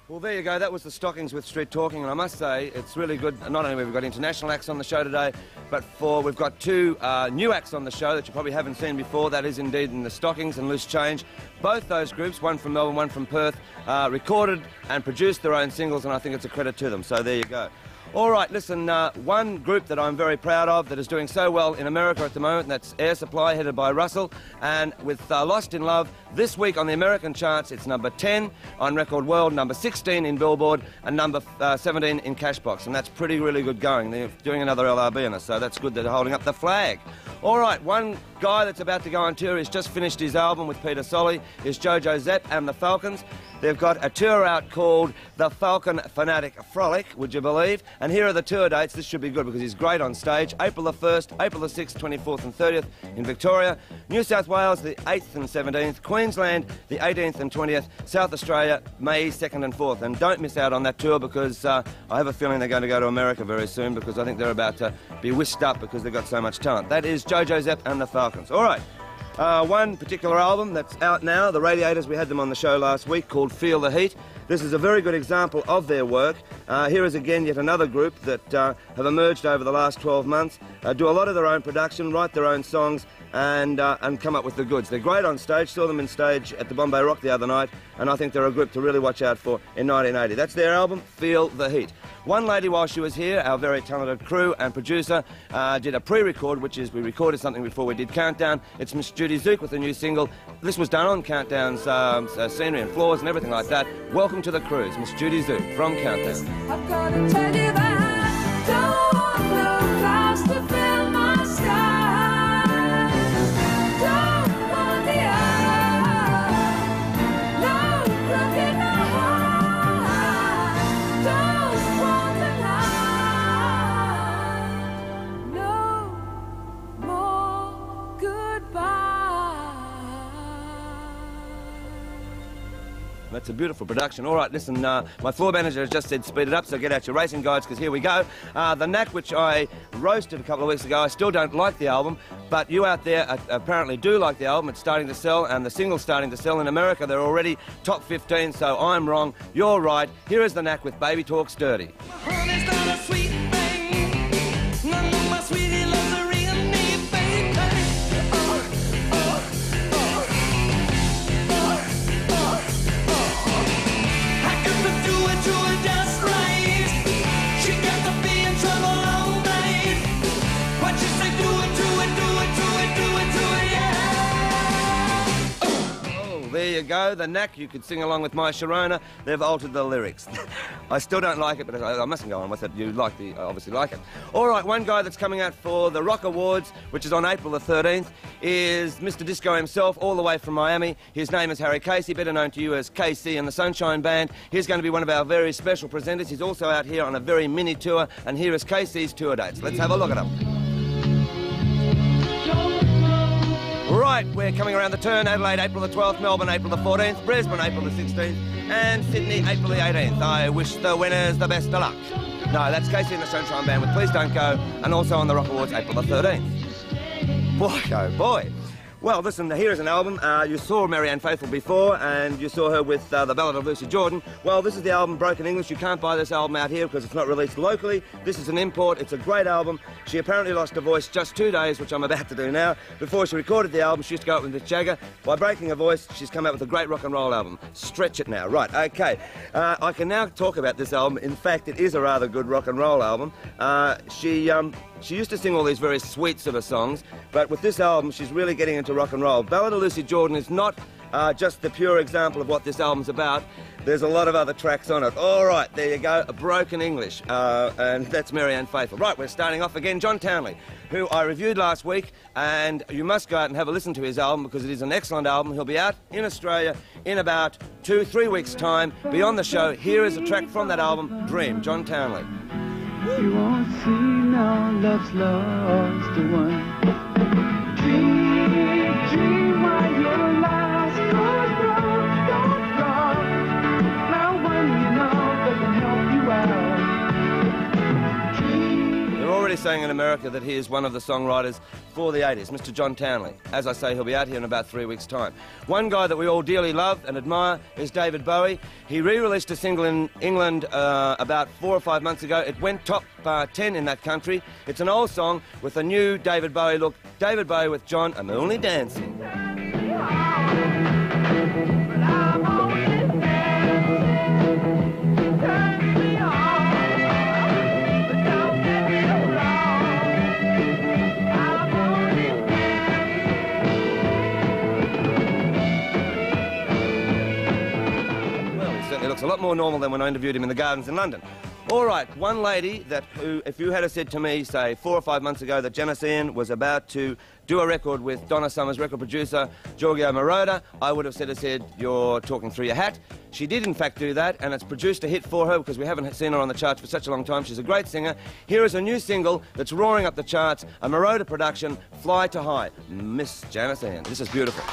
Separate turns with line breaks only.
Well, there you go. That was the Stockings with Street Talking, and I must say it's really good. Not only have we got international acts on the show today, but we've got two new acts on the show that you probably haven't seen before. That is indeed in the Stockings and Loose Change. Both those groups, one from Melbourne, one from Perth, recorded and produced their own singles, and I think it's a credit to them. So there you go. All right, listen, one group that I'm very proud of that is doing so well in America at the moment, and that's Air Supply, headed by Russell, and with Lost in Love, this week on the American charts, it's number 10 on Record World, number 16 in Billboard, and number 17 in Cashbox, and that's really good going. They're doing another LRB on us, so that's good that they're holding up the flag. All right, one guy that's about to go on tour, he's just finished his album with Peter Solly, is Jojo Zepp and the Falcons. They've got a tour out called The Falcon Fanatic Frolic, would you believe? And here are the tour dates. This should be good because he's great on stage. April the 1st, April the 6th, 24th and 30th in Victoria. New South Wales, the 8th and 17th. Queensland, the 18th and 20th. South Australia, May 2nd and 4th. And don't miss out on that tour because I have a feeling they're going to go to America very soon because I think they're about to be whisked up because they've got so much talent. That is Jojo Zepp and the Falcons. All right. One particular album that's out now, The Radiators, we had them on the show last week, called Feel the Heat. This is a very good example of their work. Here is again yet another group that have emerged over the last 12 months, do a lot of their own production, write their own songs, and come up with the goods. They're great on stage, saw them in stage at the Bombay Rock the other night, and I think they're a group to really watch out for in 1980. That's their album, Feel the Heat. One lady, while she was here, our very talented crew and producer, did a pre-record, which is we recorded something before we did Countdown. It's Miss Judy Zook with a new single. This was done on Countdown's scenery and floors and everything like that. Welcome to the cruise, Miss Judy Zook from Countdown.
I've got to tell you that I don't want no clouds to fill my sky. Don't want the eye, no crooked eye. Don't want the night, no more goodbye.
That's a beautiful production. All right, listen, my floor manager has just said speed it up, so get out your racing guides, because here we go. The Knack, which I roasted a couple of weeks ago, I still don't like the album, but you out there apparently do like the album. It's starting to sell, and the single's starting to sell. In America, they're already top 15, so I'm wrong, you're right. Here is The Knack with Baby Talks Dirty.
Honey's not a sweet thing. None of my sweetie loves a real me, baby. I got to do it just right. She got to be in trouble all night. What you say, do it, yeah.
Oh, there you go, The Knack. You could sing along with My Sharona. They've altered the lyrics. I still don't like it, but I mustn't go on with it. You like obviously like it. All right, one guy that's coming out for the Rock Awards, which is on April the 13th, is Mr. Disco himself, all the way from Miami. His name is Harry Casey, better known to you as KC and the Sunshine Band. He's going to be one of our very special presenters. He's also out here on a very mini tour, and here is KC's tour dates. Let's have a look at them. Right, we're coming around the turn. Adelaide, April the 12th, Melbourne, April the 14th, Brisbane, April the 16th, and Sydney, April the 18th. I wish the winners the best of luck. No, that's Casey and the Sunshine Band with Please Don't Go, and also on the Rock Awards, April the 13th. Boy, oh boy. Well, listen, here is an album. You saw Marianne Faithfull before, and you saw her with The Ballad of Lucy Jordan. Well, this is the album Broken English. You can't buy this album out here because it's not released locally. This is an import. It's a great album. She apparently lost her voice just 2 days, which I'm about to do now. Before she recorded the album, she used to go up with Mick Jagger. By breaking her voice, she's come out with a great rock and roll album. Stretch it now. Right, okay. I can now talk about this album. In fact, it is a rather good rock and roll album. She used to sing all these very sweet sort of songs, but with this album, she's really getting into rock and roll. Ballad of Lucy Jordan is not just the pure example of what this album's about. There's a lot of other tracks on it. All right, there you go, Broken English, and that's Marianne Faithfull. Right, we're starting off again. John Townley, who I reviewed last week, and you must go out and have a listen to his album because it is an excellent album. He'll be out in Australia in about 2-3 weeks' time. Be on the show. Here is a track from that album, Dream, John Townley.
You won't see now love's lost to one. Dream, dream while your last goes wrong, don't wrong. Now one you know that can help you out. Dream.
They're already saying in America that he is one of the songwriters for the 80s, Mr. John Townley. As I say, he'll be out here in about 3 weeks' time. One guy that we all dearly love and admire is David Bowie. He re-released a single in England about 4 or 5 months ago. It went top 10 in that country. It's an old song with a new David Bowie look. David Bowie with John, I'm Only Dancing. It looks a lot more normal than when I interviewed him in the gardens in London. All right, one lady who, if you had said to me, say, 4 or 5 months ago that Janice Ian was about to do a record with Donna Summer's record producer, Giorgio Moroder, I would have said, you're talking through your hat. She did, in fact, do that, and it's produced a hit for her because we haven't seen her on the charts for such a long time. She's a great singer. Here is a new single that's roaring up the charts, a Moroder production, Fly to High. Miss Janice Ian. This is beautiful.